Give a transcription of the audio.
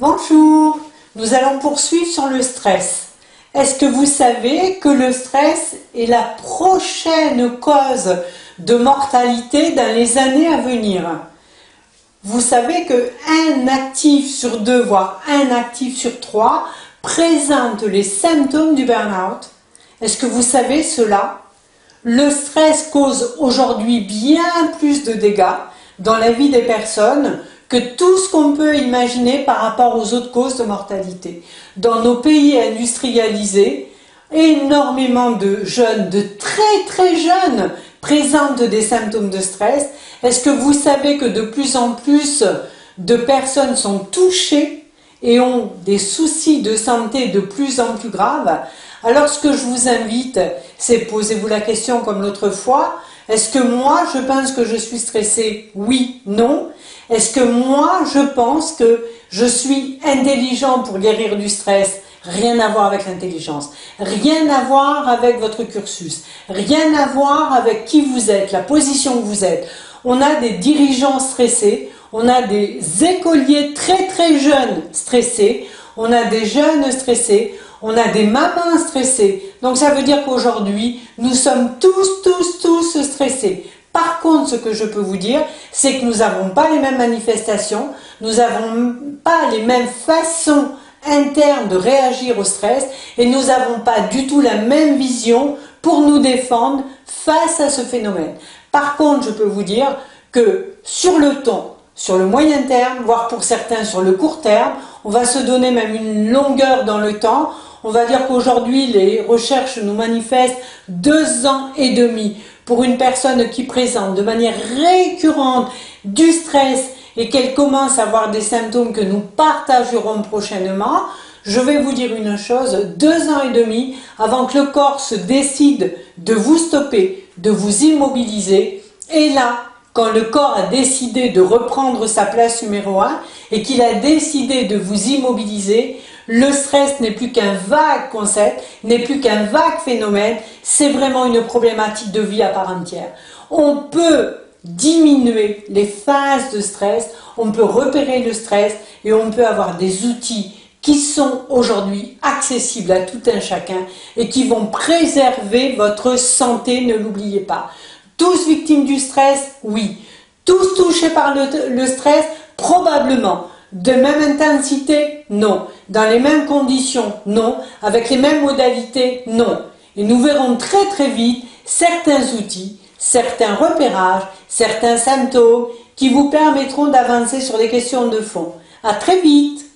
Bonjour, nous allons poursuivre sur le stress. Est-ce que vous savez que le stress est la prochaine cause de mortalité dans les années à venir? Vous savez qu'un actif sur 2, voire un actif sur 3, présente les symptômes du burn-out. Est-ce que vous savez cela? Le stress cause aujourd'hui bien plus de dégâts dans la vie des personnes que tout ce qu'on peut imaginer par rapport aux autres causes de mortalité. Dans nos pays industrialisés, énormément de jeunes, de très jeunes, présentent des symptômes de stress. Est-ce que vous savez que de plus en plus de personnes sont touchées et ont des soucis de santé de plus en plus graves? Alors ce que je vous invite, c'est posez-vous la question comme l'autre fois, est-ce que moi je pense que je suis stressé? Oui, non. Est-ce que moi je pense que je suis intelligent pour guérir du stress? Rien à voir avec l'intelligence, rien à voir avec votre cursus, rien à voir avec qui vous êtes, la position que vous êtes. On a des dirigeants stressés, on a des écoliers très jeunes stressés, on a des jeunes stressés, on a des mamans stressées. Donc ça veut dire qu'aujourd'hui, nous sommes tous stressés. Par contre, ce que je peux vous dire, c'est que nous n'avons pas les mêmes manifestations, nous n'avons pas les mêmes façons internes de réagir au stress et nous n'avons pas du tout la même vision pour nous défendre face à ce phénomène. Par contre, je peux vous dire que sur le temps, sur le moyen terme, voire pour certains sur le court terme, on va se donner même une longueur dans le temps. On va dire qu'aujourd'hui, les recherches nous manifestent 2 ans et demi pour une personne qui présente de manière récurrente du stress et qu'elle commence à avoir des symptômes que nous partagerons prochainement. Je vais vous dire une chose, 2 ans et demi avant que le corps se décide de vous stopper, de vous immobiliser. Et là, quand le corps a décidé de reprendre sa place numéro 1 et qu'il a décidé de vous immobiliser, le stress n'est plus qu'un vague concept, n'est plus qu'un vague phénomène, c'est vraiment une problématique de vie à part entière. On peut diminuer les phases de stress, on peut repérer le stress et on peut avoir des outils qui sont aujourd'hui accessibles à tout un chacun et qui vont préserver votre santé, ne l'oubliez pas. Tous victimes du stress? Oui. Tous touchés par le stress? Probablement. De même intensité? Non. Dans les mêmes conditions? Non. Avec les mêmes modalités? Non. Et nous verrons très vite certains outils, certains repérages, certains symptômes qui vous permettront d'avancer sur des questions de fond. À très vite!